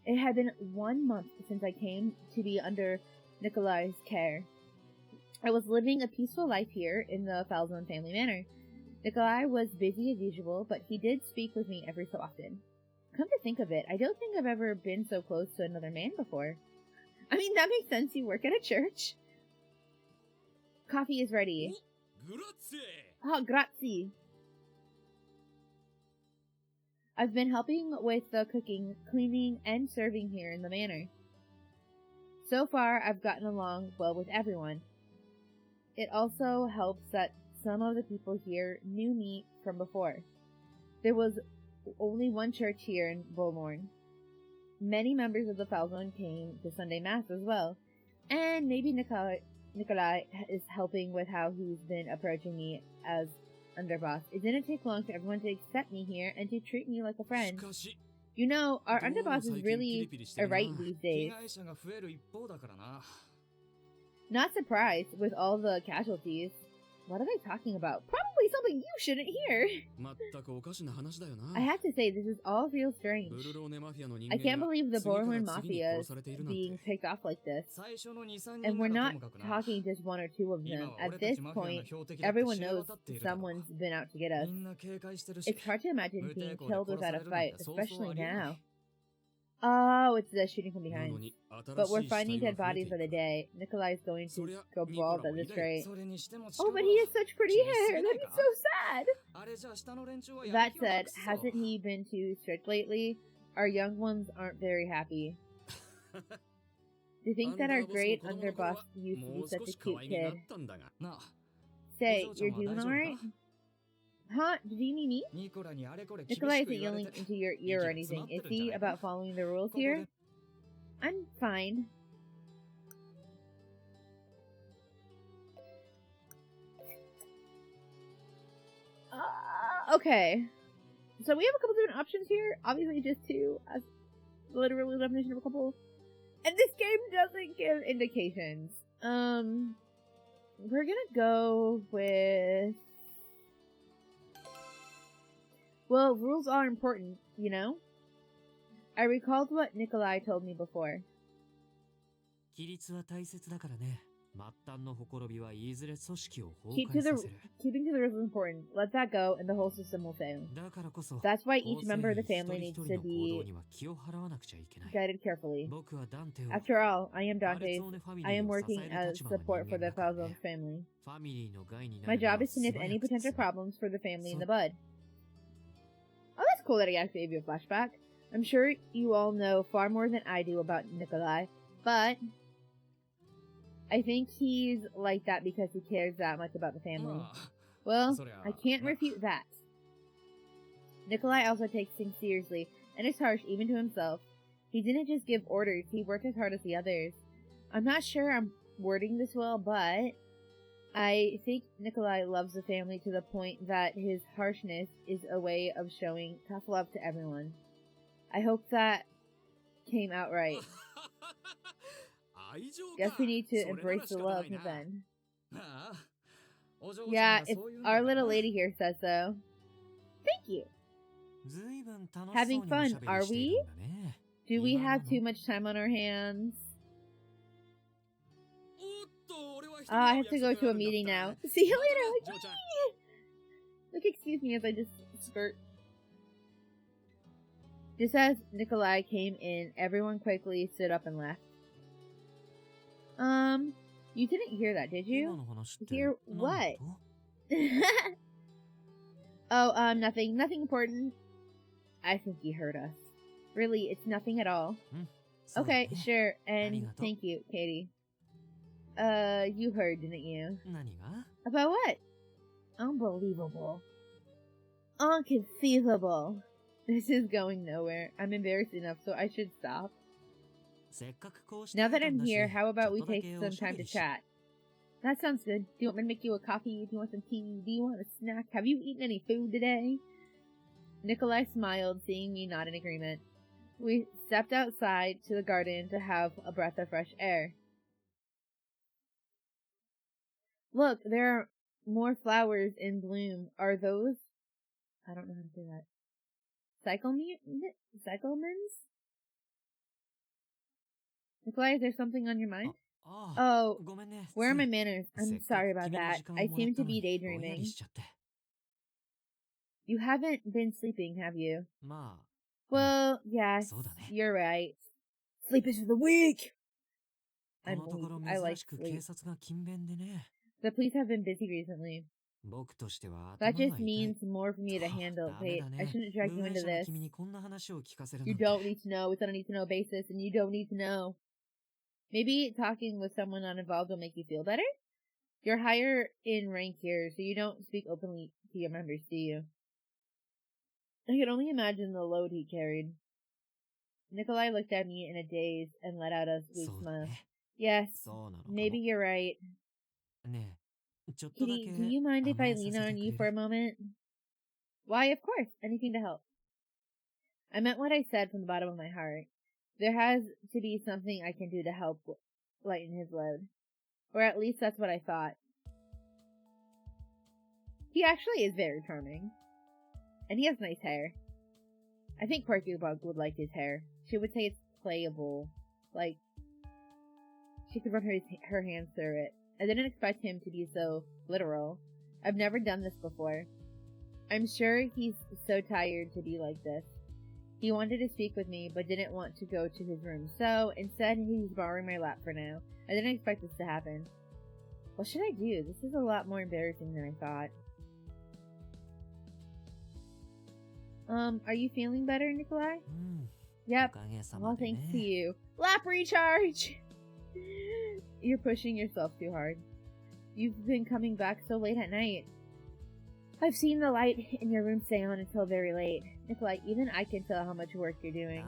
It had been 1 month since I came to be under Nicolai's care. I was living a peaceful life here in the Falzone family manor. Nikolai was busy as usual, but he did speak with me every so often. Come to think of it, I don't think I've ever been so close to another man before. I mean, that makes sense. You work at a church. Coffee is ready. Grazie. Oh, grazie. I've been helping with the cooking, cleaning, and serving here in the manor. So far, I've gotten along well with everyone. It also helps that some of the people here knew me from before. There was only one church here in Bolorn. Many members of the Falzone came to Sunday Mass as well, and maybe Nikolai is helping with how he's been approaching me as underboss. It didn't take long for everyone to accept me here and to treat me like a friend. You know, our underboss is really irate these days. Not surprised with all the casualties. What are they talking about? Probably something you shouldn't hear. I have to say, this is all real strange. I can't believe the Borland Mafia is being picked off like this. And we're not talking just one or two of them. At this point, everyone knows someone's been out to get us. It's hard to imagine being killed without a fight, especially now. Oh, it's the shooting from behind. But we're finding dead bodies by the day. Nikolai's going to go bald at this rate. Oh, but he has such pretty hair. That'd be so sad. That said, hasn't he been too strict lately? Our young ones aren't very happy. To think that our great underboss used to be such a cute kid. Say, you're doing alright? Huh? Did you mean me? Nikolai isn't yelling into your ear or anything, is he, about following the rules here? I'm fine. Okay. So we have a couple different options here. Obviously just two, as literally the definition of a couple. And this game doesn't give indications. We're gonna go with... Well, rules are important, you know? I recalled what Nikolai told me before. Keeping to the rules is important. Let that go and the whole system will fail. That's why each member of the family needs to be guided carefully. After all, I am Dante's. I am working as support for the Falzone family. My job is to nip any potential problems for the family in the bud. Oh, that's cool that he actually gave you a flashback. I'm sure you all know far more than I do about Nikolai, but I think he's like that because he cares that much about the family. Well, I can't refute that. Nikolai also takes things seriously, and is harsh even to himself. He didn't just give orders, he worked as hard as the others. I'm not sure I'm wording this well, but I think Nikolai loves the family to the point that his harshness is a way of showing tough love to everyone. I hope that came out right. Guess we need to embrace the love then. Yeah, if our little lady here says so. Thank you. Having fun, are we? Do we have too much time on our hands? I have to go to a meeting now. See you later! Like, look, excuse me as I just skirt. Just as Nikolai came in, everyone quickly stood up and left. You didn't hear that, did you? Hear what? Oh, nothing. Nothing important. I think you heard us. Really, it's nothing at all. Okay, sure, and thank you, Katie. You heard, didn't you? About what? Unbelievable. Inconceivable. This is going nowhere. I'm embarrassed enough, so I should stop. Now that I'm here, how about we take some time to chat? That sounds good. Do you want me to make you a coffee? Do you want some tea? Do you want a snack? Have you eaten any food today? Nikolai smiled, seeing me nod in agreement. We stepped outside to the garden to have a breath of fresh air. Look, there are more flowers in bloom. Are those... I don't know how to say that. Cyclamens? Nikolai, is there something on your mind? Oh, where are my manners? I'm sorry about that. I seem to be daydreaming. You haven't been sleeping, have you? Well, yes, you're right. Sleep is for the weak! I'm weak. I like sleep. The police have been busy recently. That just means more for me to handle. Wait, I shouldn't drag you into this. You don't need to know. It's on a need-to-know basis, and you don't need to know. Maybe talking with someone not involved will make you feel better? You're higher in rank here, so you don't speak openly to your members, do you? I can only imagine the load he carried. Nikolai looked at me in a daze and let out a sweet smile. Yes, maybe you're right. Kitty, do you mind if I lean on you for a moment? Why, of course. Anything to help. I meant what I said from the bottom of my heart. There has to be something I can do to help lighten his load. Or at least that's what I thought. He actually is very charming. And he has nice hair. I think Porcupine would like his hair. She would say it's playable. Like, she could run her hands through it. I didn't expect him to be so literal. I've never done this before. I'm sure he's so tired to be like this. He wanted to speak with me, but didn't want to go to his room, so instead he's borrowing my lap for now. I didn't expect this to happen. What should I do? This is a lot more embarrassing than I thought. Are you feeling better, Nikolai? Yep. All thanks to you. Lap recharge! You're pushing yourself too hard. You've been coming back so late at night. I've seen the light in your room stay on until very late. Nikolai, even I can tell how much work you're doing.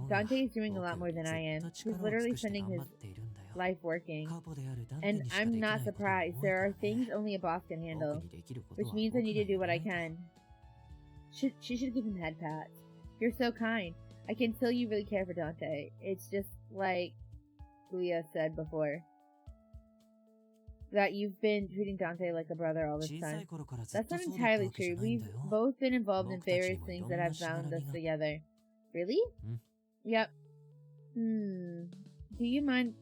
Dante is doing a lot more than I am. He's literally spending his life working. And I'm not surprised. There are things only a boss can handle. Which means I need to do what I can. She should give him head pats. You're so kind. I can tell you really care for Dante. It's just like Leah said before. That you've been treating Dante like a brother all this time. That's not entirely true. We've both been involved in various things that have bound us together. Really? Yep. Do you mind,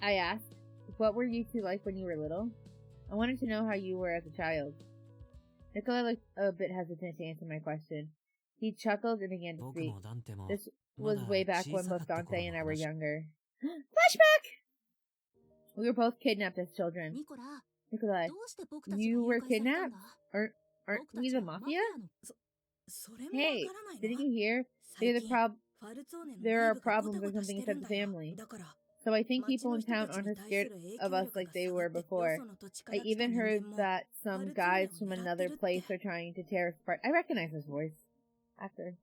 I asked, what were you two like when you were little? I wanted to know how you were as a child. Nicola looked a bit hesitant to answer my question. He chuckled and began to speak. This was way back when both Dante and I were younger. Flashback! We were both kidnapped as children. Nicola, you were kidnapped? Aren't we the mafia? Hey, didn't you hear? There are problems or something inside the family. So I think people in town aren't as scared of us like they were before. I even heard that some guys from another place are trying to tear us apart. I recognize his voice. Actor.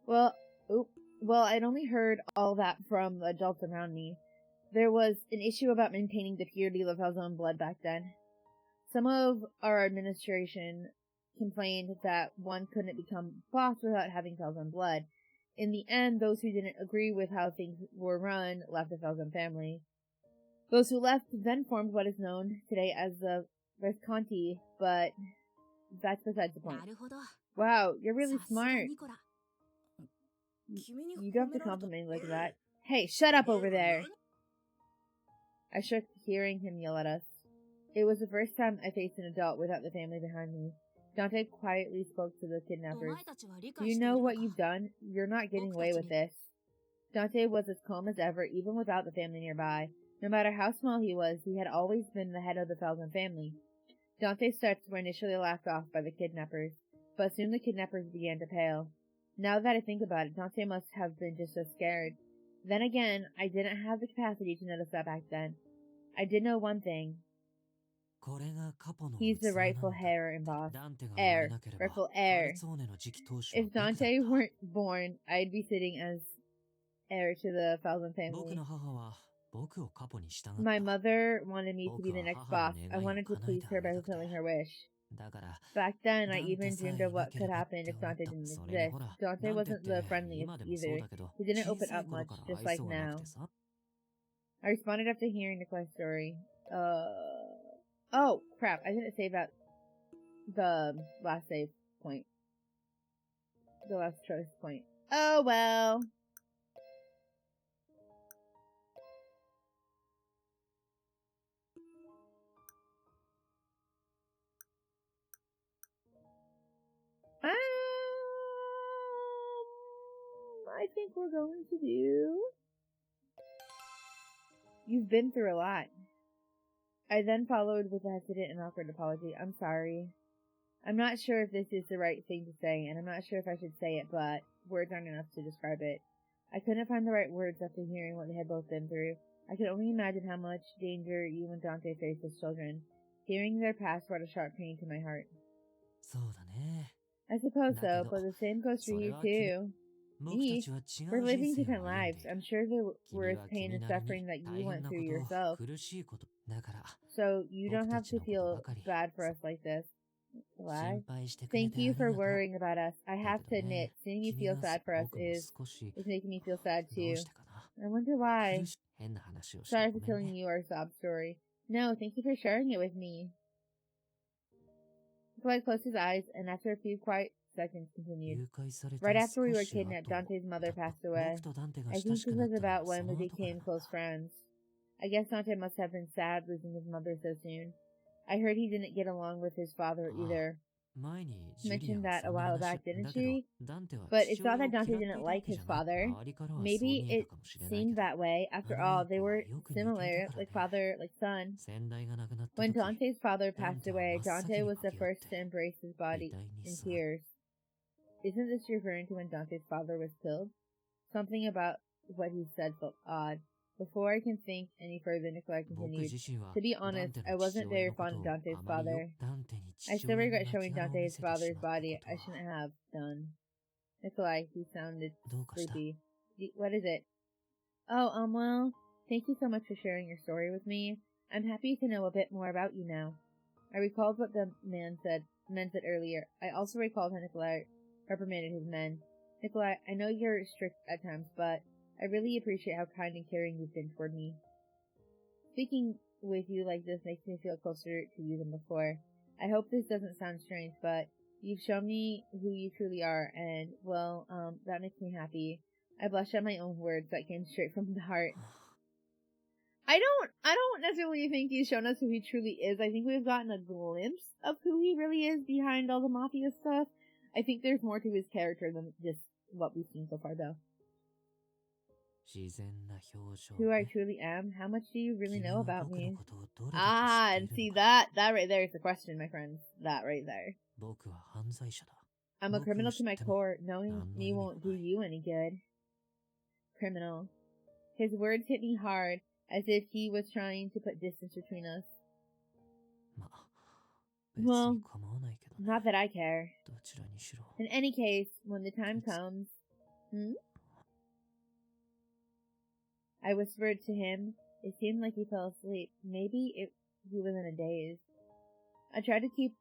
Well, I'd only heard all that from the adults around me. There was an issue about maintaining the purity of Falzone blood back then. Some of our administration complained that one couldn't become boss without having Falzone blood. In the end, those who didn't agree with how things were run left the Falzone family. Those who left then formed what is known today as the Visconti, but that's besides the point. Wow, you're really smart. You don't have to compliment me like that. Hey, shut up over there! I shook, hearing him yell at us. It was the first time I faced an adult without the family behind me. Dante quietly spoke to the kidnappers. Do you know what you've done? You're not getting away with this. Dante was as calm as ever, even without the family nearby. No matter how small he was, he had always been the head of the Falcon family. Dante's threats were initially laughed off by the kidnappers, but soon the kidnappers began to pale. Now that I think about it, Dante must have been just as scared. Then again, I didn't have the capacity to notice that back then. I did know one thing. He's the rightful heir and boss. Rightful heir. If Dante weren't born, I'd be sitting as heir to the Falcon family. My mother wanted me to be the next boss. I wanted to please her by fulfilling her wish. Back then, I even dreamed of what could happen if Dante didn't exist. Dante wasn't the friendliest either. He didn't open up much, just like now. I responded after hearing Nicola's story. Oh, crap. I didn't save that the last save point. The last choice point. Oh, well. I think we're going to do... You've been through a lot. I then followed with a hesitant and awkward apology. I'm sorry. I'm not sure if this is the right thing to say, and I'm not sure if I should say it, but words aren't enough to describe it. I couldn't find the right words after hearing what they had both been through. I could only imagine how much danger you and Dante faced as children. Hearing their past brought a sharp pain to my heart. I suppose so, but the same goes for you too. Me? We're living different lives. I'm sure there were pain and suffering that you went through yourself. So you don't have to feel bad for us like this. Why? Thank you for worrying about us. I have to admit, seeing you feel sad for us is making me feel sad too. I wonder why. Sorry for telling you our sob story. No, thank you for sharing it with me. Nicola closed his eyes, and after a few quiet seconds continued. Right after we were kidnapped, Dante's mother passed away. I think this was about when we became close friends. I guess Dante must have been sad losing his mother so soon. I heard he didn't get along with his father either. Mentioned that a while back, didn't she? But it's not that Dante didn't like his father. Maybe it seemed that way. After all, they were similar, like father, like son. When Dante's father passed away, Dante was the first to embrace his body in tears. Isn't this referring to when Dante's father was killed? Something about what he said felt odd. Before I can think any further, Nicola continued. To be honest, I wasn't very fond of Dante's father. I still regret showing Dante his father's body. I shouldn't have done. Nicola, he sounded sleepy. What is it? Oh, well, thank you so much for sharing your story with me. I'm happy to know a bit more about you now. I recalled what the men said earlier. I also recalled how Nicola reprimanded his men. Nicola, I know you're strict at times, but I really appreciate how kind and caring you've been toward me. Speaking with you like this makes me feel closer to you than before. I hope this doesn't sound strange, but you've shown me who you truly are, and, well, that makes me happy. I blushed at my own words that came straight from the heart. I don't necessarily think he's shown us who he truly is. I think we've gotten a glimpse of who he really is behind all the mafia stuff. I think there's more to his character than just what we've seen so far, though. Who I truly am? How much do you really know about me? Ah, and see that right there is the question, my friends. That right there. I'm a criminal to my core. Knowing me won't do you any good. Criminal. His words hit me hard, as if he was trying to put distance between us. Well, not that I care. In any case, when the time comes... I whispered to him. It seemed like he fell asleep. Maybe he was in a daze. I tried to keep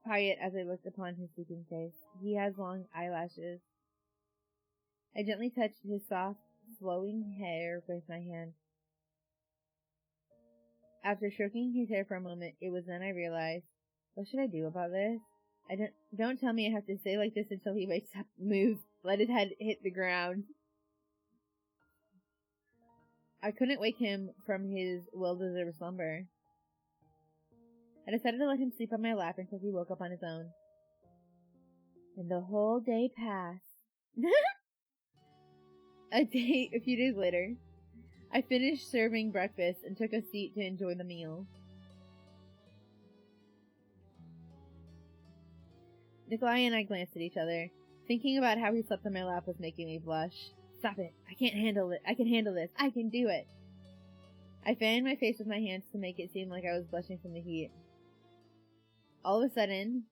quiet as I looked upon his sleeping face. He has long eyelashes. I gently touched his soft, flowing hair with my hand. After stroking his hair for a moment, it was then I realized, what should I do about this? Don't tell me I have to stay like this until he wakes up, move, let his head hit the ground. I couldn't wake him from his well-deserved slumber. I decided to let him sleep on my lap until he woke up on his own. And the whole day passed. A few days later, I finished serving breakfast and took a seat to enjoy the meal. Nicola and I glanced at each other. Thinking about how he slept on my lap was making me blush. Stop it. I can't handle it. I can handle this. I can do it. I fanned my face with my hands to make it seem like I was blushing from the heat. All of a sudden...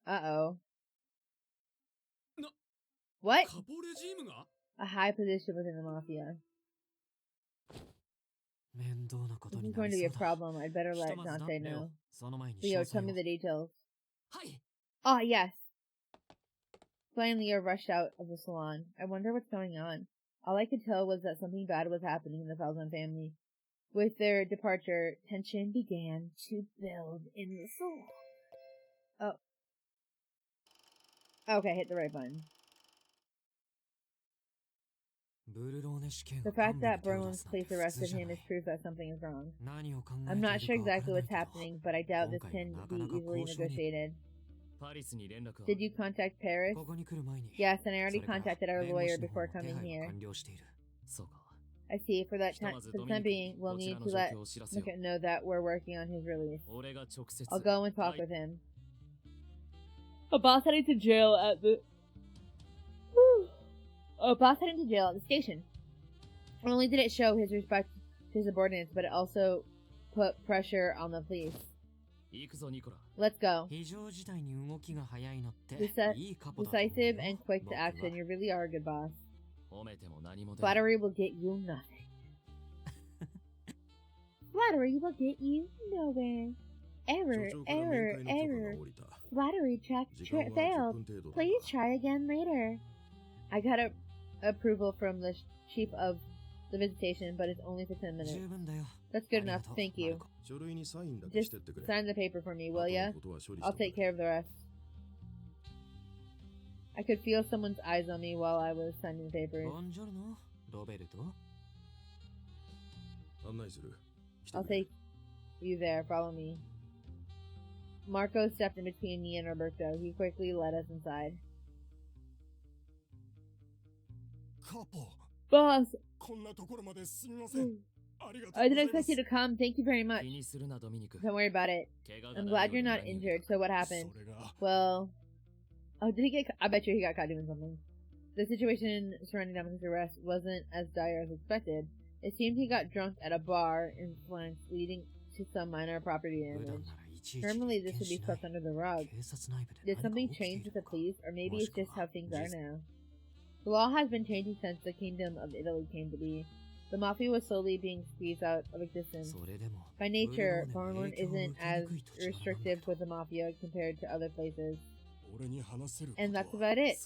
Uh-oh. What? A high position within the mafia. This is going to be a problem. I'd better let Dante know. Leo, tell me the details. Ah, yes. Clay and Leo rushed out of the salon. I wonder what's going on. All I could tell was that something bad was happening in the Falzon family. With their departure, tension began to build in the salon. Oh. Okay, hit the right button. The fact that Berlin's police arrested him is proof that something is wrong. I'm not sure exactly what's happening, but I doubt this can be easily negotiated. Did you contact Paris? Yes, and I already contacted our lawyer before coming here. I see. For the time being, we'll need to let Nicola know that we're working on his release. I'll go and talk with him. A boss heading to jail at the... A boss heading to jail at the station. Not only did it show his respect to subordinates, but it also put pressure on the police. Let's go. Decisive and quick to action. You really are a good boss. Flattery will get you nothing. Flattery will get you nowhere. Error, error, error. Flattery check failed. Please try again later. I got approval from the chief of the visitation, but it's only for 10 minutes. That's good enough, thank you. Just sign the paper for me, will ya? I'll take care of the rest. I could feel someone's eyes on me while I was signing the papers. I'll take you there, follow me. Marco stepped in between me and Roberto. He quickly led us inside. Boss! I didn't expect you to come. Thank you very much. Don't worry about it. I'm glad you're not injured. So what happened? Well... Oh, did he get... I bet you he got caught doing something. The situation surrounding Dominic's arrest wasn't as dire as expected. It seemed he got drunk at a bar in Florence, leading to some minor property damage. Normally this would be swept under the rug. Did something change with the police, or maybe it's just how things are now? The law has been changing since the Kingdom of Italy came to be. The Mafia was slowly being squeezed out of existence. By nature, Barmelin isn't as restrictive with the Mafia compared to other places. And that's about it.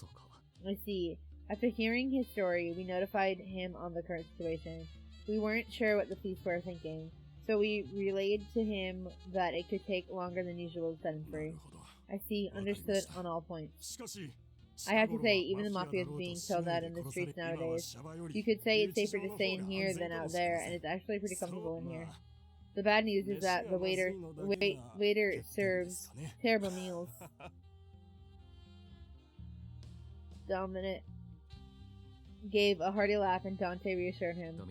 I see. After hearing his story, we notified him on the current situation. We weren't sure what the police were thinking, so we relayed to him that it could take longer than usual to set him free. I see. Understood on all points. I have to say, even the Mafia is being killed out in the streets nowadays. You could say it's safer to stay in here than out there, and it's actually pretty comfortable in here. The bad news is that the waiter serves terrible meals. Dominic gave a hearty laugh and Dante reassured him.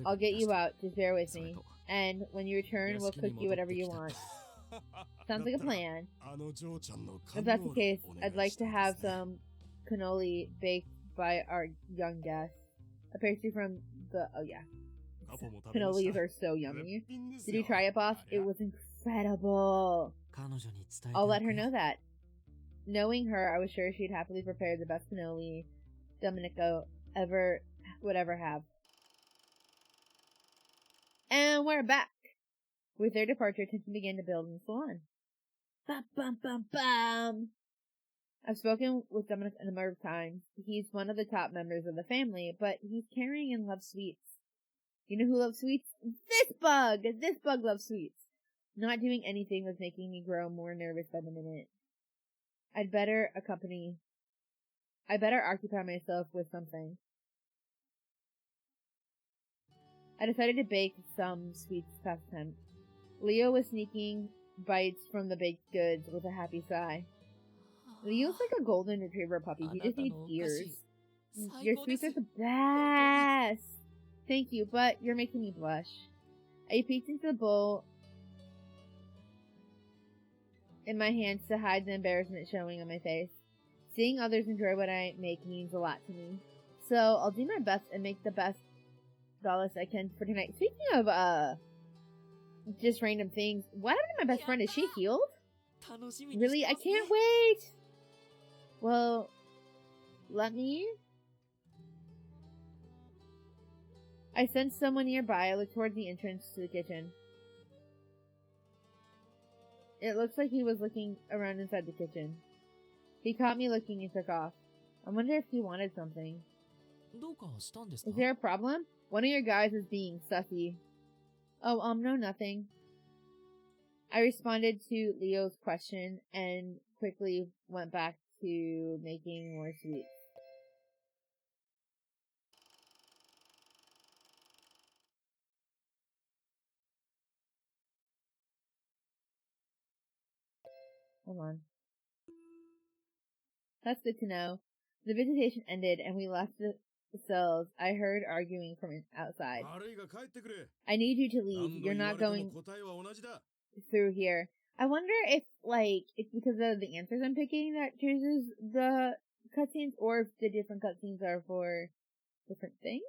I'll get you out, just bear with me. And when you return, we'll cook you whatever you want. Sounds like a plan. If that's the case, I'd like to have some cannoli baked by our young guest. A pastry from the... Oh yeah. Cannolis are so yummy. Did you try it, boss? It was incredible. I'll let her know that. Knowing her, I was sure she'd happily prepare the best cannoli Domenico would ever have. And we're back. With their departure, tension began to build in the salon. Bum, bum, bum, bum. I've spoken with Dominic a number of times. He's one of the top members of the family, but he's caring and loves sweets. You know who loves sweets? This bug! This bug loves sweets. Not doing anything was making me grow more nervous by the minute. I'd better occupy myself with something. I decided to bake some sweets past time. Leo was sneaking bites from the baked goods with a happy sigh. Leo's like a golden retriever puppy. He just needs ears. Your sweets are the best! Thank you, but you're making me blush. I peeked into the bowl in my hands to hide the embarrassment showing on my face. Seeing others enjoy what I make means a lot to me. So I'll do my best and make the best dollars I can for tonight. Speaking of, just random things, what happened to my best friend? Is she healed? Really? I can't wait! Well, let me... I sensed someone nearby. I looked towards the entrance to the kitchen. It looks like he was looking around inside the kitchen. He caught me looking and took off. I wonder if he wanted something. Is there a problem? One of your guys is being sussy. Oh, no, nothing. I responded to Leo's question and quickly went back to making more sweets. Hold on. That's good to know. The visitation ended and we left the cells. I heard arguing from outside. I need you to leave. You're not going through here. I wonder if, like, it's because of the answers I'm picking that chooses the cutscenes, or if the different cutscenes are for different things?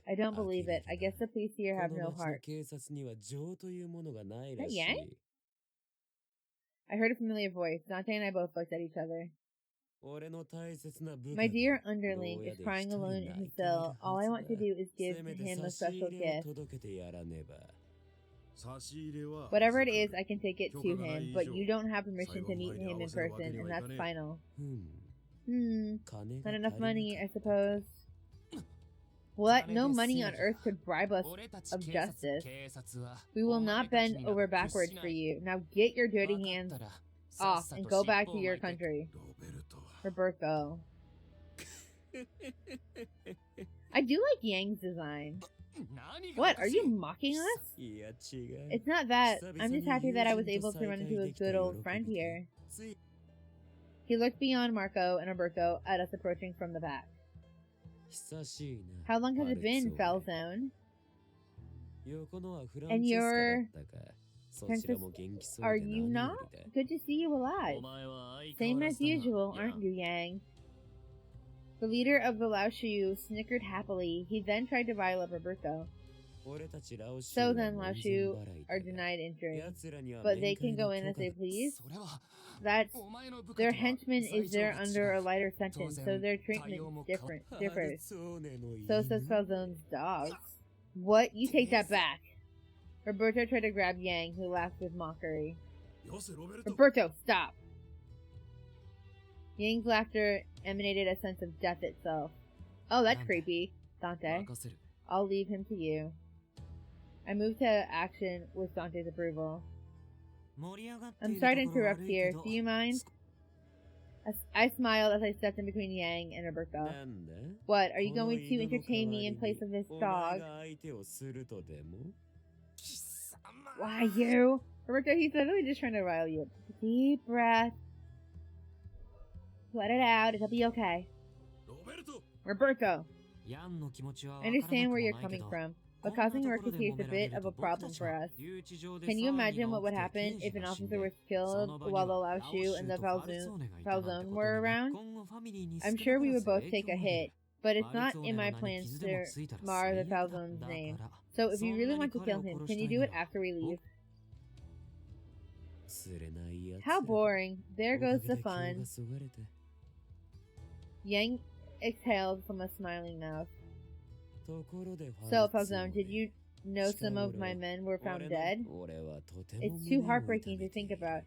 I don't believe it. I guess the police here have no heart. Is that Yang? I heard a familiar voice. Dante and I both looked at each other. My dear underling is crying alone in his cell. All I want to do is give him a special gift. Whatever it is, I can take it to him, but you don't have permission to meet him in person, and that's final. Not enough money, I suppose. What? No money on earth could bribe us of justice. We will not bend over backwards for you. Now get your dirty hands off and go back to your country. Roberto. I do like Yang's design. What? Are you mocking us? It's not that. I'm just happy that I was able to run into a good old friend here. He looked beyond Marco and Roberto at us approaching from the back. How long has it been, Felzone? And you're... Princess, are you not? Good to see you alive. Same as usual, aren't you, Yang? The leader of the Lao Shu snickered happily. He then tried to rile up Roberto. So then Lao Shu are denied entry. But they can go in as they please? Their henchman is there under a lighter sentence, so their treatment differs. So says Falzone's dogs. What? You take that back. Roberto tried to grab Yang, who laughed with mockery. Roberto, stop! Yang's laughter emanated a sense of death itself. Oh, that's creepy, Dante. I'll leave him to you. I moved to action with Dante's approval. I'm sorry to interrupt here. Do you mind? I smiled as I stepped in between Yang and Roberto. What, are you going to entertain me in place of this dog? Why, you? Roberto, he's literally just trying to rile you up. Deep breath. Let it out. It'll be okay. Roberto. I understand where you're coming from, but causing ruckus here is a bit of a problem for us. Can you imagine what would happen if an officer was killed while the Lao Shu and the Falzone were around? I'm sure we would both take a hit, but it's not in my plans to mar the Falzone's name. So if you really want to kill him, can you do it after we leave? How boring. There goes the fun. Yang exhaled from a smiling mouth. So, Falzone, did you know some of my men were found dead? It's too heartbreaking to think about.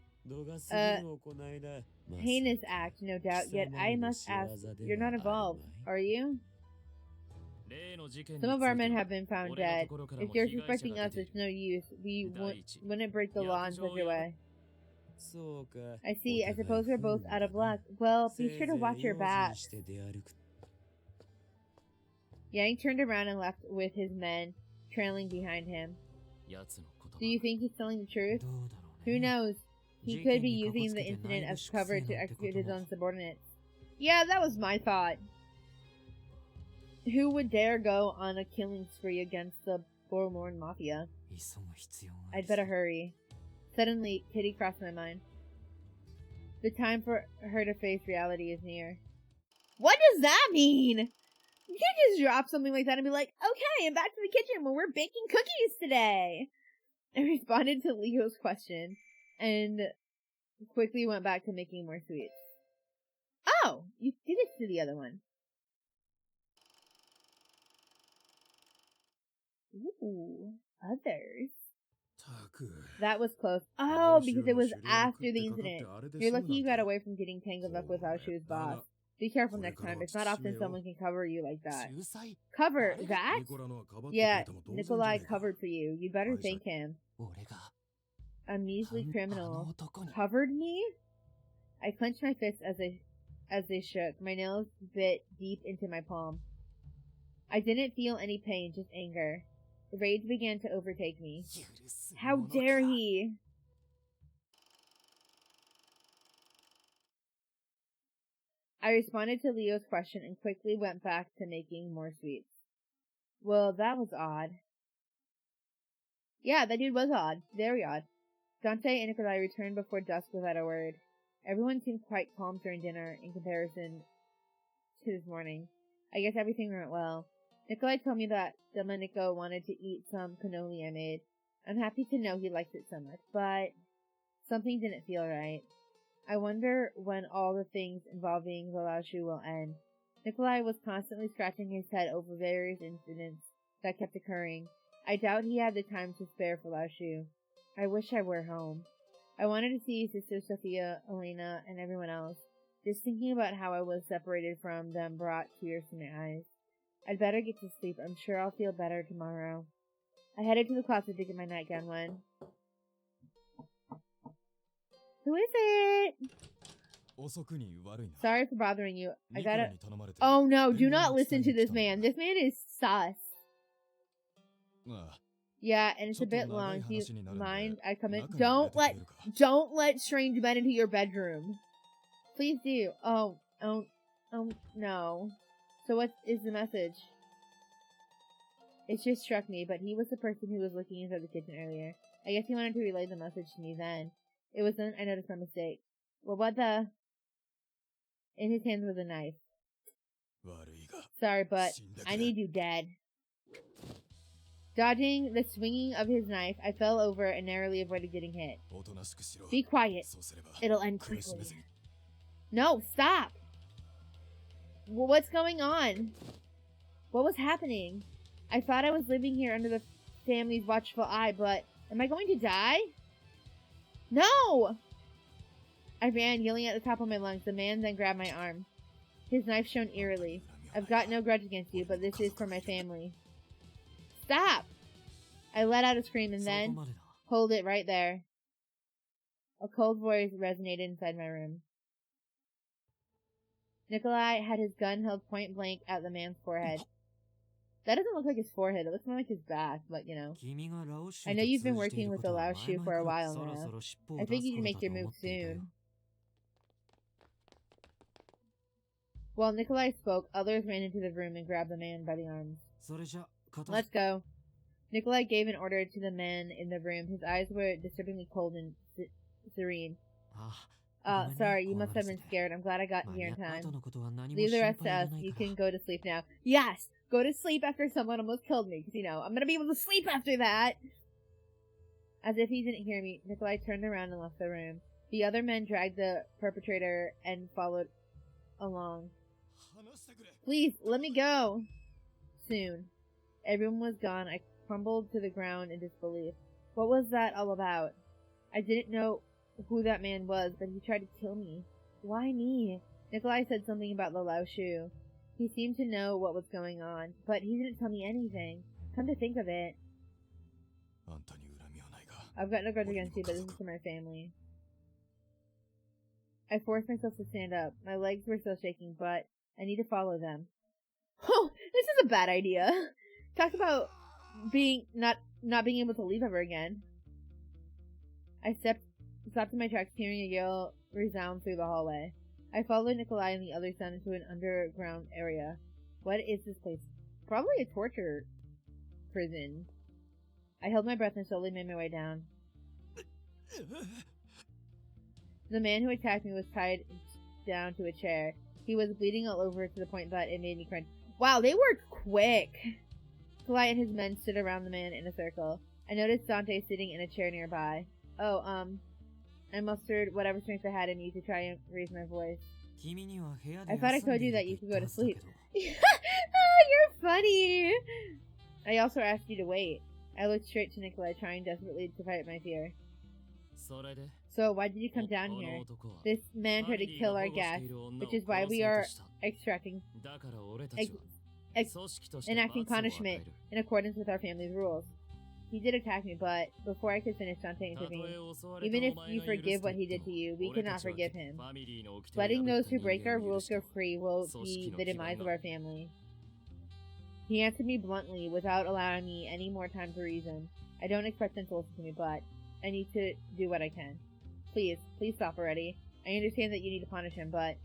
Heinous act, no doubt, yet I must ask, you're not involved, are you? Some of our men have been found dead. If you're suspecting us, it's no use. We wouldn't break the law in such a way. I see. I suppose we're both out of luck. Well, be sure to watch your back. Yang turned around and left with his men trailing behind him. Do you think he's telling the truth? Who knows? He could be using the incident as cover to execute his own subordinates. Yeah, that was my thought. Who would dare go on a killing spree against the forlorn mafia? I'd better hurry. Suddenly, Kitty crossed my mind. The time for her to face reality is near. What does that mean? You can't just drop something like that and be like, okay, I'm back to the kitchen where we're baking cookies today. I responded to Leo's question and quickly went back to making more sweets. Oh, you did it to the other one. Ooh, others. That was close. Oh, because it was after the incident. You're lucky you got away from getting tangled up with Lao Shu's boss. Be careful next time. It's not often someone can cover you like that. Cover? That? Yeah, Nicola covered for you. You better thank him. A measly criminal. Covered me? I clenched my fists as they shook. My nails bit deep into my palm. I didn't feel any pain, just anger. Rage began to overtake me. How dare he? I responded to Leo's question and quickly went back to making more sweets. Well, that was odd. Yeah, that dude was odd. Very odd. Dante and Nicola returned before dusk without a word. Everyone seemed quite calm during dinner in comparison to this morning. I guess everything went well. Nicola told me that Domenico wanted to eat some cannoli I made. I'm happy to know he liked it so much, but something didn't feel right. I wonder when all the things involving the Lao Shu will end. Nikolai was constantly scratching his head over various incidents that kept occurring. I doubt he had the time to spare for Lao Shu. I wish I were home. I wanted to see Sister Sophia, Elena, and everyone else. Just thinking about how I was separated from them brought tears to my eyes. I'd better get to sleep. I'm sure I'll feel better tomorrow. I headed to the closet to get my nightgown when... Who is it? Sorry for bothering you. I gotta... Oh no, do not listen to this man. This man is sus. Yeah, and it's a bit long. Do you mind I come in? Don't let strange men into your bedroom. Please do. Oh, no. So what is the message? It just struck me, but he was the person who was looking inside the kitchen earlier. I guess he wanted to relay the message to me then. It was then I noticed my mistake. Well, what the... In his hands was a knife. Sorry, but I need you dead. Dodging the swinging of his knife, I fell over and narrowly avoided getting hit. Be quiet. It'll end quickly. No, stop! Well, what's going on? What was happening? I thought I was living here under the family's watchful eye, but am I going to die? No! I ran, yelling at the top of my lungs. The man then grabbed my arm. His knife shone eerily. I've got no grudge against you, but this is for my family. Stop! I let out a scream and then hold it right there. A cold voice resonated inside my room. Nikolai had his gun held point blank at the man's forehead. That doesn't look like his forehead. It looks more like his back, but you know. I know you've been working with the Lao Shu for a while now. I think you can make your move soon. While Nikolai spoke, others ran into the room and grabbed the man by the arms. Let's go. Nikolai gave an order to the men in the room. His eyes were disturbingly cold and serene. Sorry, you must have been scared. I'm glad I got here in time. Leave the rest to us. You can go to sleep now. Yes! Go to sleep after someone almost killed me, because, you know, I'm gonna be able to sleep after that! As if he didn't hear me, Nikolai turned around and left the room. The other men dragged the perpetrator and followed along. Please, let me go! Soon. Everyone was gone. I crumbled to the ground in disbelief. What was that all about? I didn't know who that man was, but he tried to kill me. Why me? Nikolai said something about the Lao Shu. He seemed to know what was going on, but he didn't tell me anything. Come to think of it. I've got no grudge against you, but this is for my family. I forced myself to stand up. My legs were still shaking, but I need to follow them. Oh, this is a bad idea. Talk about not being able to leave ever again. I stopped in my tracks, hearing a yell resound through the hallway. I followed Nikolai and the others down into an underground area. What is this place? Probably a torture prison. I held my breath and slowly made my way down. The man who attacked me was tied down to a chair. He was bleeding all over to the point that it made me cringe. Wow, they were quick! Nikolai and his men stood around the man in a circle. I noticed Dante sitting in a chair nearby. Oh, I mustered whatever strength I had in me to try and raise my voice. I thought I told you that you could go to sleep. You're funny! I also asked you to wait. I looked straight to Nicola, trying desperately to fight my fear. So, why did you come down here? This man tried to kill our guest, which is why we are enacting punishment in accordance with our family's rules. He did attack me, but before I could finish, Dante intervened. Even if you forgive what he did to you, we cannot forgive him. Letting those who break our rules go free will be the demise of our family. He answered me bluntly, without allowing me any more time to reason. I don't expect him to listen to me, but I need to do what I can. Please stop already. I understand that you need to punish him, but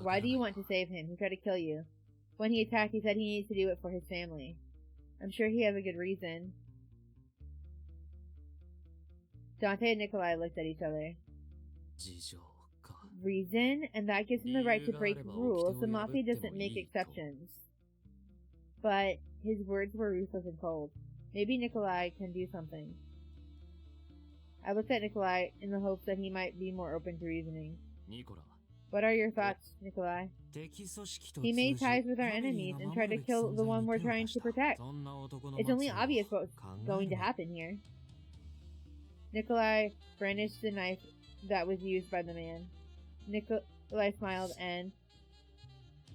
Why do you want to save him? He tried to kill you. When he attacked, he said he needs to do it for his family. I'm sure he has a good reason. Dante and Nikolai looked at each other. Reason? And that gives him the right to break rules. The Mafia doesn't make exceptions. But his words were ruthless and cold. Maybe Nikolai can do something. I looked at Nikolai in the hopes that he might be more open to reasoning. What are your thoughts, Nikolai? He made ties with our enemies and tried to kill the one we're trying to protect. It's only obvious what's going to happen here. Nikolai brandished the knife that was used by the man. Nikolai smiled and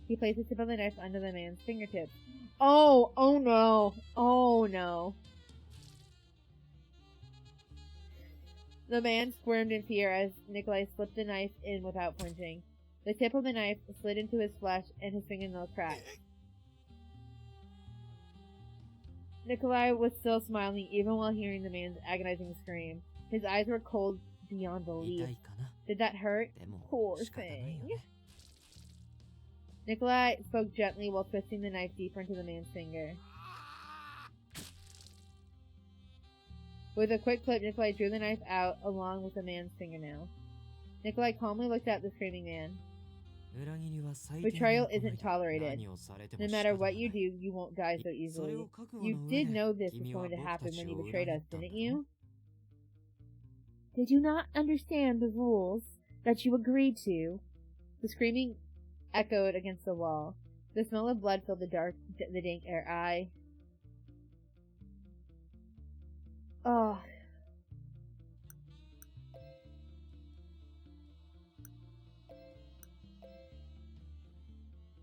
he placed the tip of the knife under the man's fingertips. Oh no. Oh no. The man squirmed in fear as Nikolai slipped the knife in without flinching. The tip of the knife slid into his flesh and his fingernail cracked. Nikolai was still smiling even while hearing the man's agonizing scream. His eyes were cold beyond belief. Did that hurt? Poor thing. Nikolai spoke gently while twisting the knife deeper into the man's finger. With a quick flip, Nikolai drew the knife out along with the man's fingernail. Nikolai calmly looked at the screaming man. Betrayal isn't tolerated. No matter what you do, you won't die so easily. You did know this was going to happen when you betrayed us, didn't you? Did you not understand the rules that you agreed to? The screaming echoed against the wall. The smell of blood filled the dank air. Oh.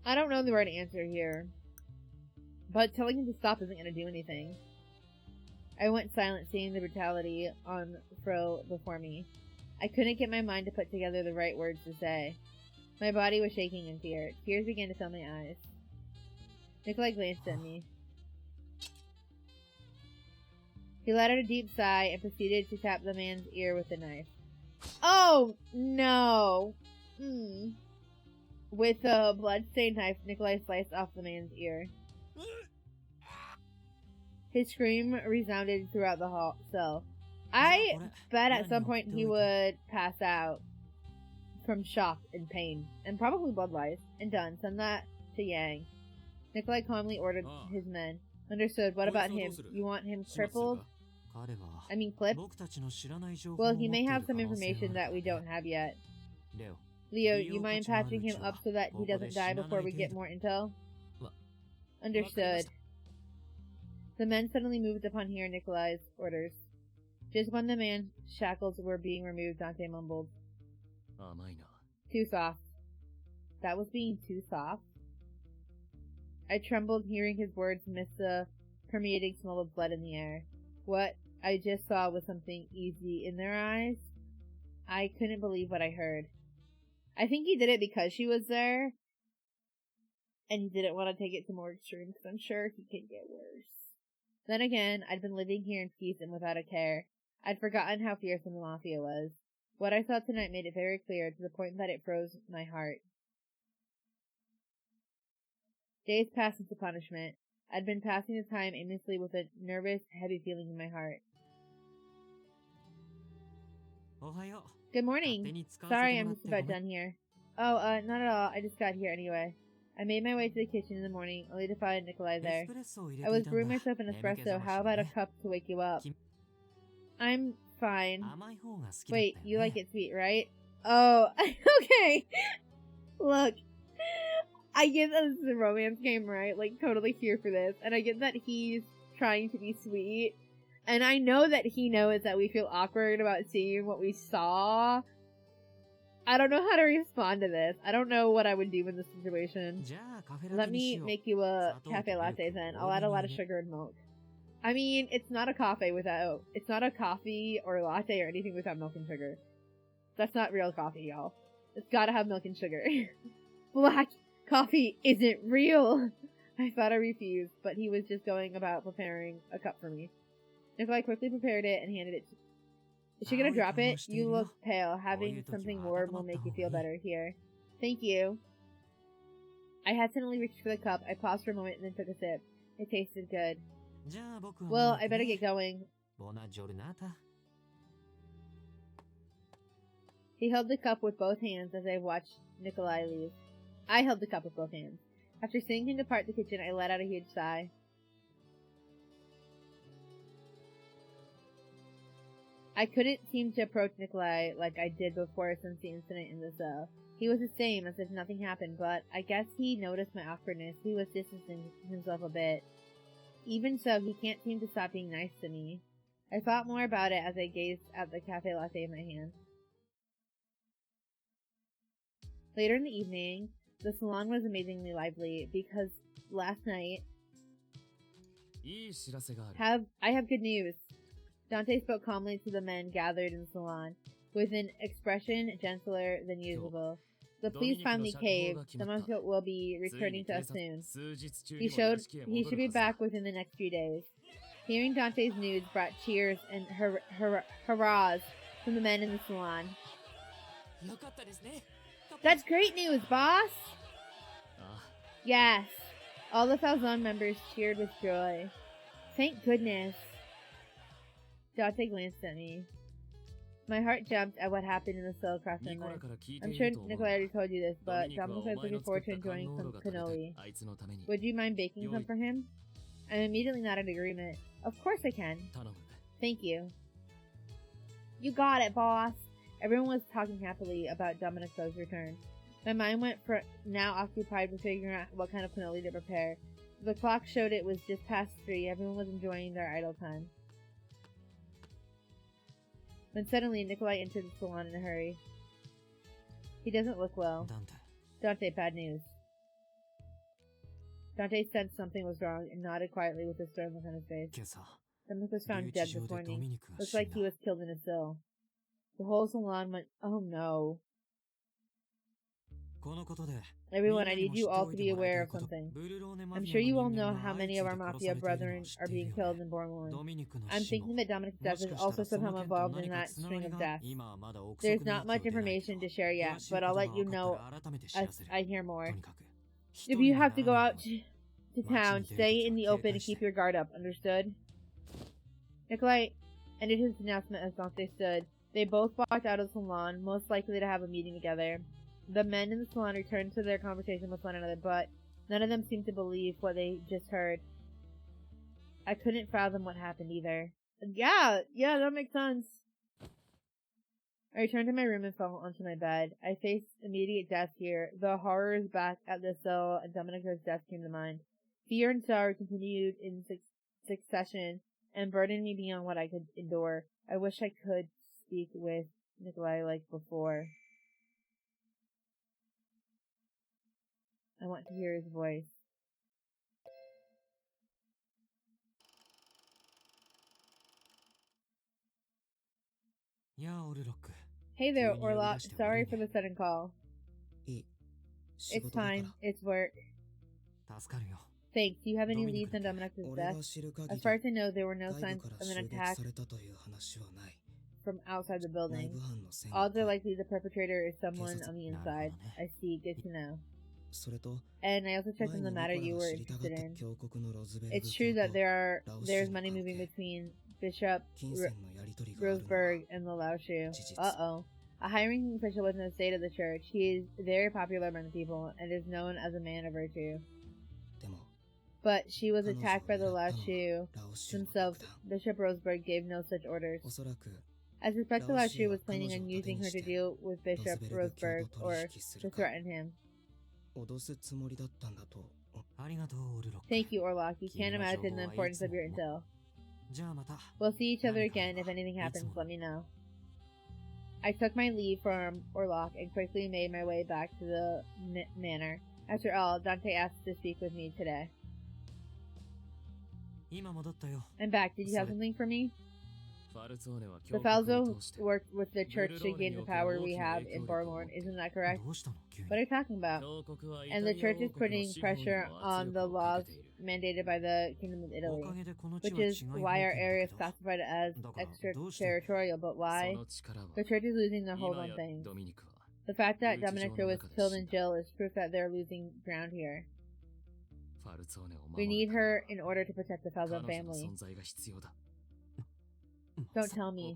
I don't know the right answer here, but telling him to stop isn't going to do anything. I went silent, seeing the brutality on throw before me. I couldn't get my mind to put together the right words to say. My body was shaking in fear. Tears began to fill my eyes. Nikolai glanced at me. He let out a deep sigh and proceeded to tap the man's ear with the knife. Oh, no! With a blood-stained knife, Nikolai sliced off the man's ear. His scream resounded throughout the cell. I bet at some point he would pass out from shock and pain, and probably blood loss. And done. Send that to Yang. Nikolai calmly ordered his men. Understood. What about him? You want him crippled? I mean clipped? Well, he may have some information that we don't have yet. Leo, you mind patching him up so that he doesn't die before we get more intel? Understood. The men suddenly moved upon hearing Nikolai's orders. Just when the man's shackles were being removed, Dante mumbled. Too soft. That was being too soft? I trembled hearing his words amidst the permeating smell of blood in the air. What I just saw was something easy in their eyes. I couldn't believe what I heard. I think he did it because she was there, and he didn't want to take it to more extremes, because I'm sure he could get worse. Then again, I'd been living here in peace and without a care. I'd forgotten how fearsome the Mafia was. What I saw tonight made it very clear, to the point that it froze my heart. Days passed into punishment. I'd been passing the time aimlessly with a nervous, heavy feeling in my heart. Good morning. Sorry, I'm just about done here. Oh, not at all. I just got here anyway. I made my way to the kitchen in the morning, only to find Nikolai there. I was brewing myself an espresso. How about a cup to wake you up? I'm fine. Wait, you like it sweet, right? Oh, okay. Look, I get that this is a romance game, right? Like, totally here for this. And I get that he's trying to be sweet. And I know that he knows that we feel awkward about seeing what we saw. I don't know how to respond to this. I don't know what I would do in this situation. Let me make you a cafe latte then. I'll add a lot of sugar and milk. I mean, it's not a coffee or latte or anything without milk and sugar. That's not real coffee, y'all. It's gotta have milk and sugar. Black coffee isn't real. I thought I refused, but he was just going about preparing a cup for me. Nikolai quickly prepared it and handed it to me. Is she gonna drop it? You look pale. Having something warm will make you feel better. Here. Thank you. I hesitantly reached for the cup. I paused for a moment and then took a sip. It tasted good. Well, I better get going. He held the cup with both hands as I watched Nikolai leave. I held the cup with both hands. After seeing him depart the kitchen, I let out a huge sigh. I couldn't seem to approach Nikolai like I did before since the incident in the cell. He was the same, as if nothing happened, but I guess he noticed my awkwardness. He was distancing himself a bit. Even so, he can't seem to stop being nice to me. I thought more about it as I gazed at the cafe latte in my hand. Later in the evening, the salon was amazingly lively because last night... I have good news. Dante spoke calmly to the men gathered in the salon, with an expression gentler than usual. The police finally caved. Someone will be returning to us soon. He should be back within the next few days. Hearing Dante's news brought cheers and hurrahs from the men in the salon. That's great news, boss! Yes. All the Falzone members cheered with joy. Thank goodness. Dante glanced at me. My heart jumped at what happened in the cell across my mind. I'm sure Nicola already told you this, but Dominic is looking forward to enjoying some cannoli. Would you mind baking some for him? I immediately nodded agreement. Of course I can. Thank you. You got it, boss. Everyone was talking happily about Dominico's return. My mind went for now occupied with figuring out what kind of cannoli to prepare. The clock showed it was just past 3. Everyone was enjoying their idle time. When suddenly, Nikolai entered the salon in a hurry. He doesn't look well. Dante, bad news. Dante sensed something was wrong and nodded quietly with a stern look on his face. Dominic was found dead this morning. Looks like he was killed in a cell. The whole salon went, oh no. Everyone, I need you all to be aware of something. I'm sure you all know how many of our mafia brethren are being killed in Bormorn. I'm thinking that Dominic's death is also somehow involved in that string of deaths. There's not much information to share yet, but I'll let you know as I hear more. If you have to go out to town, stay in the open and keep your guard up, understood? Nikolai ended his announcement as Dante stood. They both walked out of the salon, most likely to have a meeting together. The men in the salon returned to their conversation with one another, but none of them seemed to believe what they just heard. I couldn't fathom what happened either. Yeah, that makes sense. I returned to my room and fell onto my bed. I faced immediate death here. The horrors back at the cell and Dominico's death came to mind. Fear and sorrow continued in succession and burdened me beyond what I could endure. I wish I could speak with Nikolai like before. I want to hear his voice. Hey there, Aurracle. Sorry for the sudden call. It's fine. It's work. Thanks. Do you have any leads on Dominic's death? As far as I know, there were no signs of an attack from outside the building. Odds are likely the perpetrator is someone on the inside. I see. Good to know. And I also checked on the matter you were interested in. It's true that there's money moving between Bishop Roseberg and the Lao Shu. Uh-oh. A hiring official was in the state of the church. He is very popular among the people and is known as a man of virtue. But she was attacked by the Lao Shu themselves. Bishop Roseberg gave no such orders. I suspect the Lao Shu was planning on using her to deal with Bishop Roseberg or to threaten him. Thank you, Aurracle. You can't imagine the importance of your intel. We'll see each other again. If anything happens, let me know. I took my leave from Aurracle and quickly made my way back to the manor. After all, Dante asked to speak with me today. I'm back. Did you have something for me? The Falzo worked with the church to gain the power we have in Bormorn, isn't that correct? What are you talking about? And the church is putting pressure on the laws mandated by the Kingdom of Italy, which is why our area is classified as extraterritorial, but why? The church is losing their hold on things. The fact that Dominica was killed in jail is proof that they're losing ground here. We need her in order to protect the Falzone family. Don't tell me.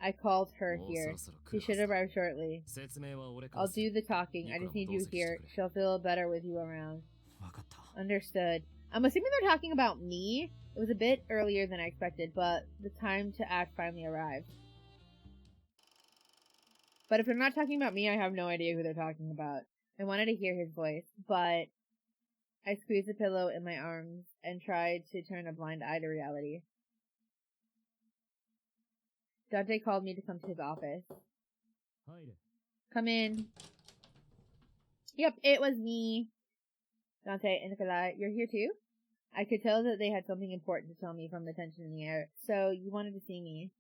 I called her here. She should arrive shortly. I'll do the talking. I just need you here. She'll feel better with you around. Understood. I'm assuming they're talking about me. It was a bit earlier than I expected, but the time to act finally arrived. But if they're not talking about me, I have no idea who they're talking about. I wanted to hear his voice, but I squeezed the pillow in my arms and tried to turn a blind eye to reality. Dante called me to come to his office. Come in. Yep, it was me. Dante and Nicola, you're here too? I could tell that they had something important to tell me from the tension in the air, so you wanted to see me.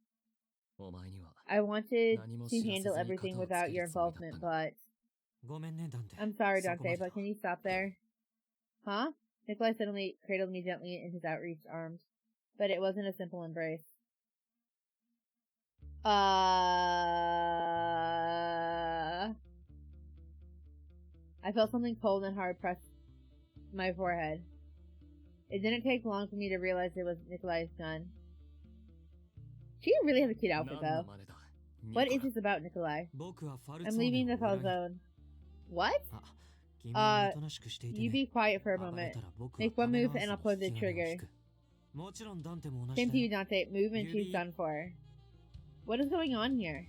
I wanted to handle everything without your involvement, but... I'm sorry, Dante, but can you stop there? Huh? Nicola suddenly cradled me gently in his outreached arms, but it wasn't a simple embrace. I felt something cold and hard press my forehead. It didn't take long for me to realize it was Nikolai's gun. She really has a cute outfit, though. What is this about, Nikolai? I'm leaving the Falzone. What? You be quiet for a moment. Make one move and I'll pull the trigger. Same to you, Dante. Move and she's done for. What is going on here?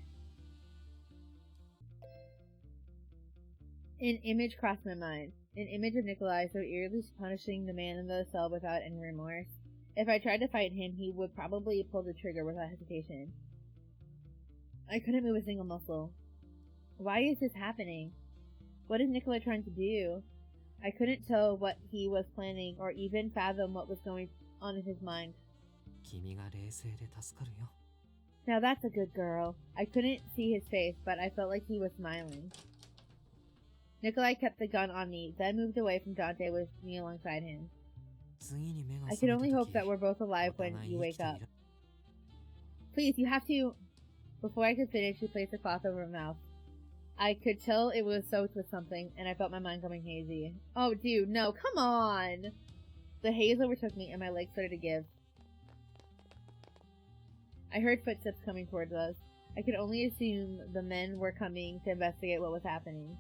An image crossed my mind. An image of Nikolai so eerily punishing the man in the cell without any remorse. If I tried to fight him, he would probably pull the trigger without hesitation. I couldn't move a single muscle. Why is this happening? What is Nikolai trying to do? I couldn't tell what he was planning or even fathom what was going on in his mind. Now that's a good girl. I couldn't see his face, but I felt like he was smiling. Nikolai kept the gun on me, then moved away from Dante with me alongside him. I can only hope that we're both alive when you wake up. Please, you have to... Before I could finish, she placed a cloth over her mouth. I could tell it was soaked with something, and I felt my mind going hazy. Oh, dude, no, come on! The haze overtook me, and my legs started to give. I heard footsteps coming towards us. I could only assume the men were coming to investigate what was happening.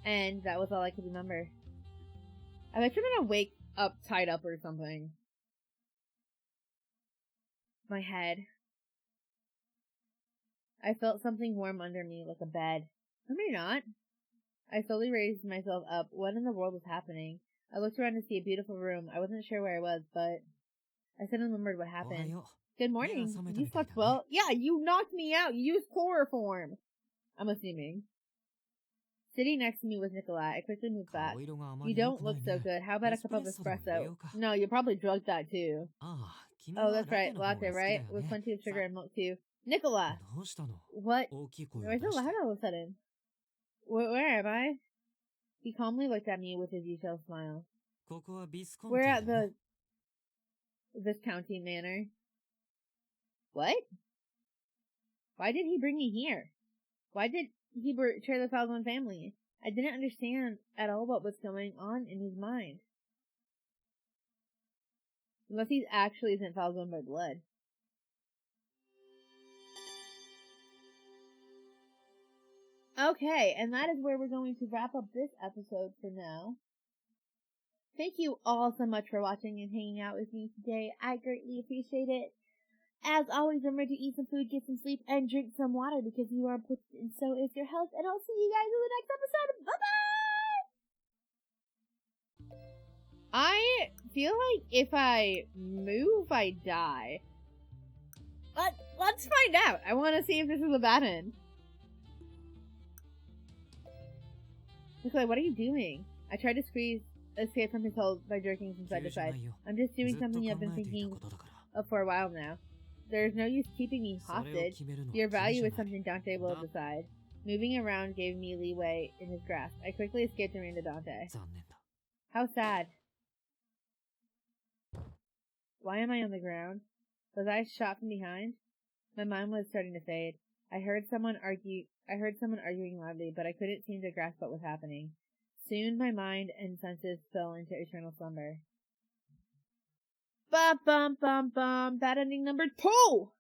And that was all I could remember. I bet you're gonna wake up tied up or something. My head. I felt something warm under me, like a bed. Or maybe not. I slowly raised myself up. What in the world was happening? I looked around to see a beautiful room. I wasn't sure where I was, but I suddenly remembered what happened. Good morning. You slept well? Yeah, you knocked me out. You used chloroform. I'm assuming. Sitting next to me was Nicola. I quickly moved back. You don't look so good. How about a cup of espresso? No, you probably drugged that too. Oh, that's right. Latte, right? With plenty of sugar and milk too. Nicola! What? Why is it loud all of a sudden? Where am I? He calmly looked at me with his usual smile. We're at the Viscounty Manor. What? Why did he bring me here? Why did he betray the Falzone family? I didn't understand at all what was going on in his mind. Unless he actually isn't Falzone by blood. Okay, and that is where we're going to wrap up this episode for now. Thank you all so much for watching and hanging out with me today. I greatly appreciate it. As always, remember to eat some food, get some sleep, and drink some water because you are important and so is your health. And I'll see you guys in the next episode. Bye-bye! I feel like if I move, I die. But let's find out. I want to see if this is a bad end. Nicola, what are you doing? I tried to escape from his hold by jerking from side to side. I'm just doing something I've been thinking of for a while now. There's no use keeping me hostage. Your value is something Dante will decide. Moving around gave me leeway in his grasp. I quickly escaped and ran to Dante. How sad. Why am I on the ground? Was I shot from behind? My mind was starting to fade. I heard someone arguing loudly, but I couldn't seem to grasp what was happening. Soon my mind and senses fell into eternal slumber. Bum bum bum bum. Bad ending number 2!